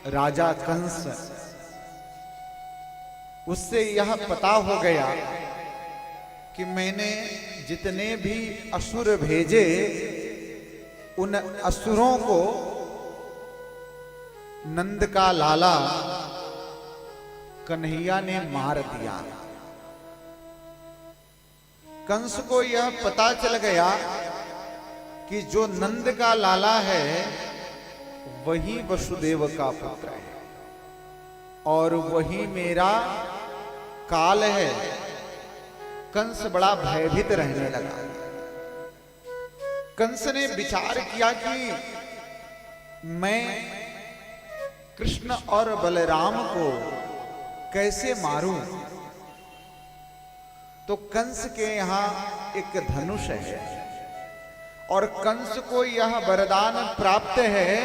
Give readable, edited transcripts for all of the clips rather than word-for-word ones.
राजा कंस, उससे यह पता हो गया कि मैंने जितने भी असुर भेजे उन असुरों को नंद का लाला कन्हैया ने मार दिया। कंस को यह पता चल गया कि जो नंद का लाला है वही वसुदेव का पुत्र है और वही मेरा काल है। कंस बड़ा भयभीत रहने लगा। कंस ने विचार किया कि मैं कृष्ण और बलराम को कैसे मारूं। तो कंस के यहां एक धनुष है और कंस को यह वरदान प्राप्त है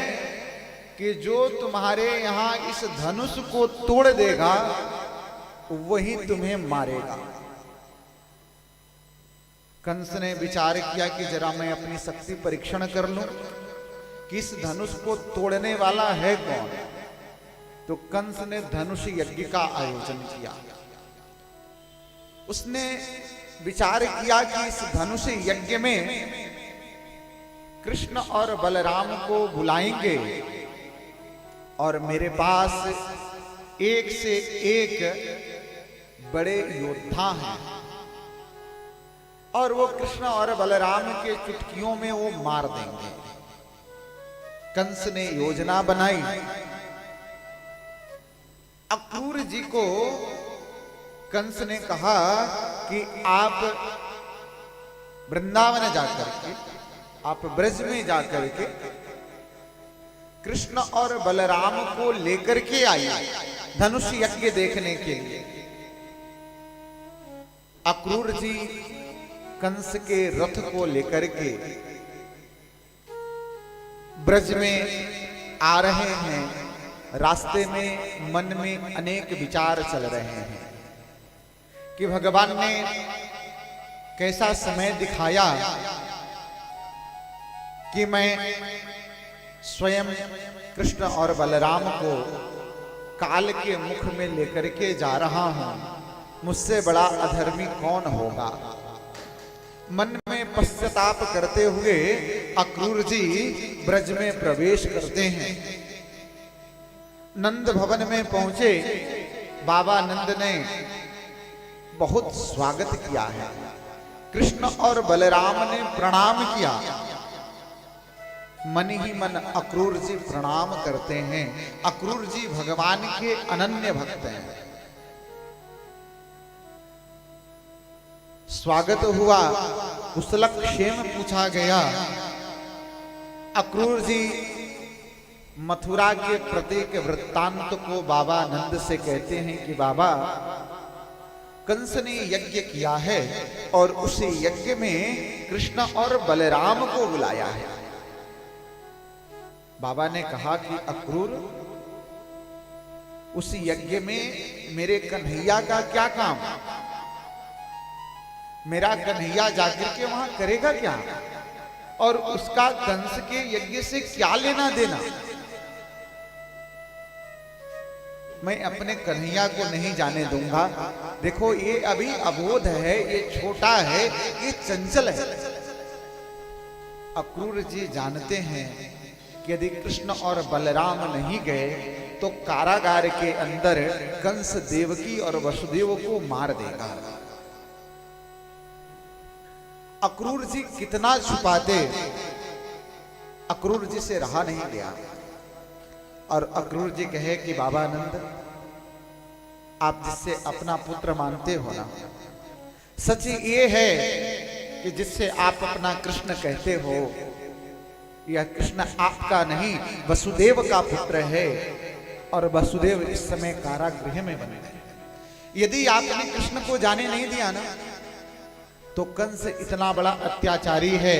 कि जो तुम्हारे यहां इस धनुष को तोड़ देगा वही तुम्हें मारेगा। कंस ने विचार किया कि जरा मैं अपनी शक्ति परीक्षण कर लूं कि इस धनुष को तोड़ने वाला है कौन। तो कंस ने धनुष यज्ञ का आयोजन किया। उसने विचार किया कि इस धनुष यज्ञ में कृष्ण और बलराम को बुलाएंगे और मेरे पास एक से एक बड़े योद्धा हैं और वो कृष्ण और बलराम के चुटकियों में वो मार देंगे। कंस ने योजना बनाई। अक्रूर जी को कंस ने कहा कि आप वृंदावन जाकर के, आप ब्रज में जाकर के कृष्ण और बलराम को लेकर के आइए धनुष यज्ञ देखने के लिए। अक्रूर जी कंस के रथ को लेकर के ब्रज में आ रहे हैं। रास्ते में मन में अनेक विचार चल रहे हैं कि भगवान ने कैसा समय दिखाया कि मैं स्वयं कृष्ण और बलराम को काल के मुख में लेकर के जा रहा हूं। मुझसे बड़ा अधर्मी कौन होगा। मन में पश्चाताप करते हुए अक्रूर जी ब्रज में प्रवेश करते हैं। नंद भवन में पहुंचे। बाबा नंद ने बहुत स्वागत किया है। कृष्ण और बलराम ने प्रणाम किया। मन ही मन अक्रूर जी प्रणाम करते हैं। अक्रूर जी भगवान के अनन्य भक्त हैं। स्वागत हुआ, कुशलक्षेम पूछा गया। अक्रूर जी मथुरा के प्रत्येक वृत्तांत को बाबा नंद से कहते हैं कि बाबा कंस ने यज्ञ किया है और उस यज्ञ में कृष्ण और बलराम को बुलाया है। बाबा ने कहा कि अक्रूर, उस यज्ञ में मेरे कन्हैया का क्या काम। मेरा कन्हैया जाकर के वहां करेगा क्या और उसका कंस के यज्ञ से क्या लेना देना। मैं अपने कन्हैया को नहीं जाने दूंगा। देखो ये अभी अबोध है, ये छोटा है, ये चंचल है। अक्रूर जी जानते हैं कि यदि कृष्ण और बलराम नहीं गए तो कारागार के अंदर कंस देवकी और वसुदेव को मार देगा। अक्रूर जी कितना छुपाते, अक्रूर जी से रहा नहीं गया और अक्रूर जी कहे कि बाबा नंद, आप जिससे अपना पुत्र मानते हो ना, सच ये है कि जिससे आप अपना कृष्ण कहते हो, यह कृष्ण आपका नहीं वसुदेव का पुत्र है और वसुदेव इस समय कारागृह में बने हैं। यदि आपने कृष्ण को जाने नहीं दिया ना तो कंस इतना बड़ा अत्याचारी है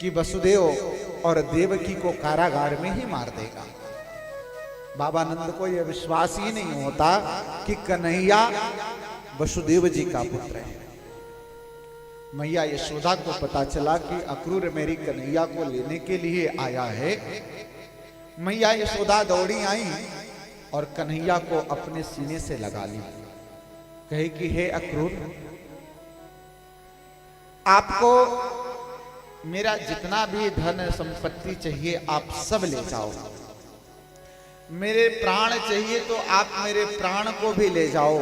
कि वसुदेव और देवकी को कारागार में ही मार देगा। बाबा नंद को यह विश्वास ही नहीं होता कि कन्हैया वसुदेव जी का पुत्र है। मैया यशोदा को पता चला कि अक्रूर मेरी कन्हैया को लेने के लिए आया है। मैया यशोदा दौड़ी आई और कन्हैया को अपने सीने से लगा ली। कहे कि हे अक्रूर, आपको मेरा जितना भी धन संपत्ति चाहिए आप सब ले जाओ, मेरे प्राण चाहिए तो आप मेरे प्राण को भी ले जाओ,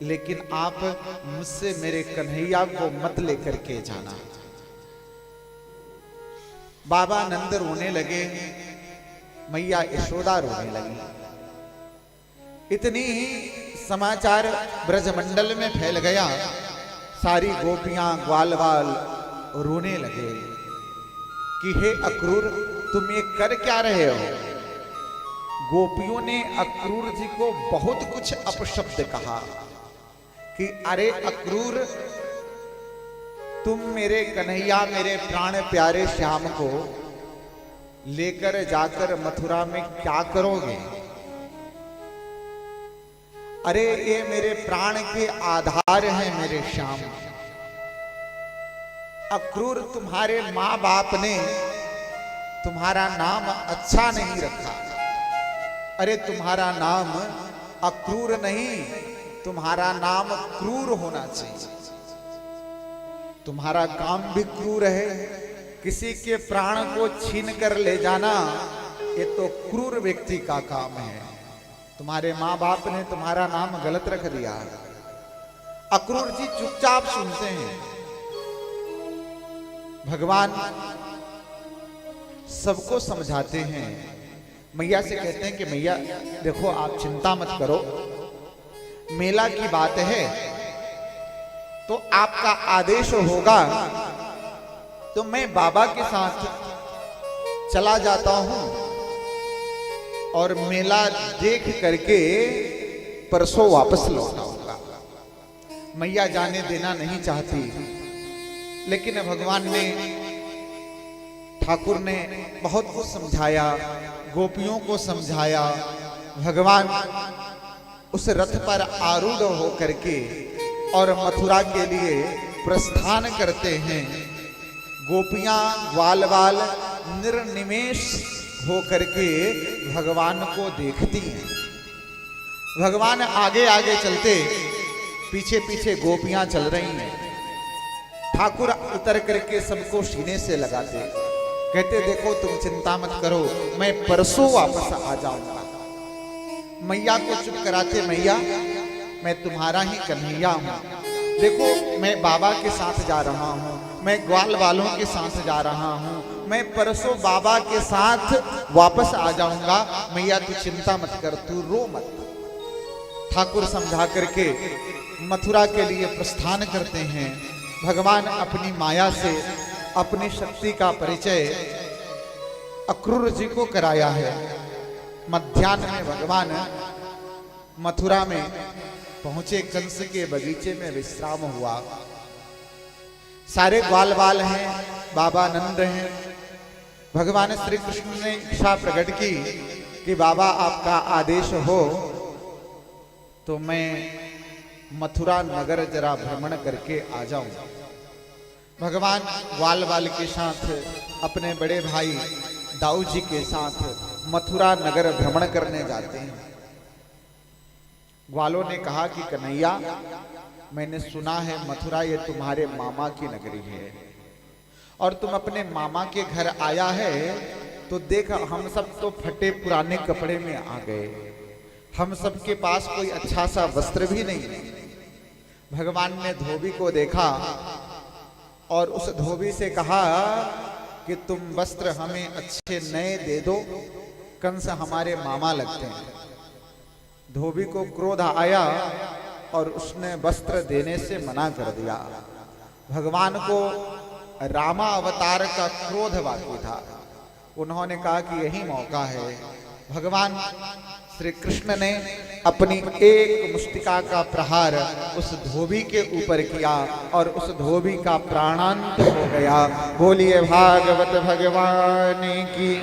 लेकिन आप मुझसे मेरे कन्हैया को मत लेकर के जाना। बाबा नंद रोने लगे, मैया यशोदा रोने लगी। इतनी ही समाचार ब्रजमंडल में फैल गया। सारी गोपियां ग्वाल बाल रोने लगे कि हे अक्रूर, तुम ये कर क्या रहे हो। गोपियों ने अक्रूर जी को बहुत कुछ अपशब्द कहा कि अरे अक्रूर, तुम मेरे कन्हैया, मेरे प्राण प्यारे श्याम को लेकर जाकर मथुरा में क्या करोगे। अरे ये मेरे प्राण के आधार हैं मेरे श्याम। अक्रूर, तुम्हारे मां बाप ने तुम्हारा नाम अच्छा नहीं रखा। अरे तुम्हारा नाम अक्रूर नहीं, तुम्हारा नाम क्रूर होना चाहिए। तुम्हारा काम भी क्रूर है। किसी के प्राण को छीन कर ले जाना ये तो क्रूर व्यक्ति का काम है। तुम्हारे माँ बाप ने तुम्हारा नाम गलत रख दिया। अक्रूर जी चुपचाप सुनते हैं। भगवान सबको समझाते हैं। मैया से कहते हैं कि मैया देखो, आप चिंता मत करो, मेला की बात है तो आपका आदेश होगा तो मैं बाबा के साथ चला जाता हूं और मेला देख करके परसों वापस लौट आऊंगा। मैया जाने देना नहीं चाहती, लेकिन भगवान ने, ठाकुर ने बहुत कुछ समझाया, गोपियों को समझाया। भगवान उस रथ पर आरूढ़ होकर के और मथुरा के लिए प्रस्थान करते हैं। गोपियां ग्वाल बाल निर्निमेष होकर के भगवान को देखती हैं। भगवान आगे आगे चलते, पीछे पीछे गोपियां चल रही हैं। ठाकुर उतर करके सबको सीने से लगाते, कहते देखो तुम चिंता मत करो, मैं परसों वापस आ जाऊंगा। मैया को चुप कराते, मैया मैं तुम्हारा ही कन्हैया हूं। देखो मैं बाबा के साथ जा रहा हूं, मैं ग्वाल वालों के साथ जा रहा हूं, मैं परसों बाबा के साथ वापस आ जाऊंगा। मैया तू चिंता मत कर, तू रो मत। ठाकुर समझा करके मथुरा के लिए प्रस्थान करते हैं। भगवान अपनी माया से अपनी शक्ति का परिचय अक्रूर जी को कराया है। मध्याह्न में भगवान मथुरा में पहुंचे, कंस के बगीचे में विश्राम हुआ। सारे ग्वाल बाल हैं, बाबा नंद हैं। भगवान श्री कृष्ण ने इच्छा प्रकट की कि बाबा आपका आदेश हो तो मैं मथुरा नगर जरा भ्रमण करके आ जाऊं। भगवान ग्वाल बाल के साथ अपने बड़े भाई दाऊ जी के साथ मथुरा नगर भ्रमण करने जाते हैं। ग्वालों ने कहा कि कन्हैया, मैंने सुना है मथुरा ये तुम्हारे मामा की नगरी है और तुम अपने मामा के घर आया है तो देख हम सब तो फटे पुराने कपड़े में आ गए, हम सब के पास कोई अच्छा सा वस्त्र भी नहीं। भगवान ने धोबी को देखा और उस धोबी से कहा कि तुम वस्त्र हमें अच्छे नए दे दो, कंस हमारे मामा लगते हैं। धोबी को क्रोध आया और उसने वस्त्र देने से मना कर दिया। भगवान को रामा अवतार का क्रोध बाकी था। उन्होंने कहा कि यही मौका है। भगवान श्री कृष्ण ने अपनी एक मुष्टिका का प्रहार उस धोबी के ऊपर किया और उस धोबी का प्राणांत हो गया। बोलिए भागवत भगवान की।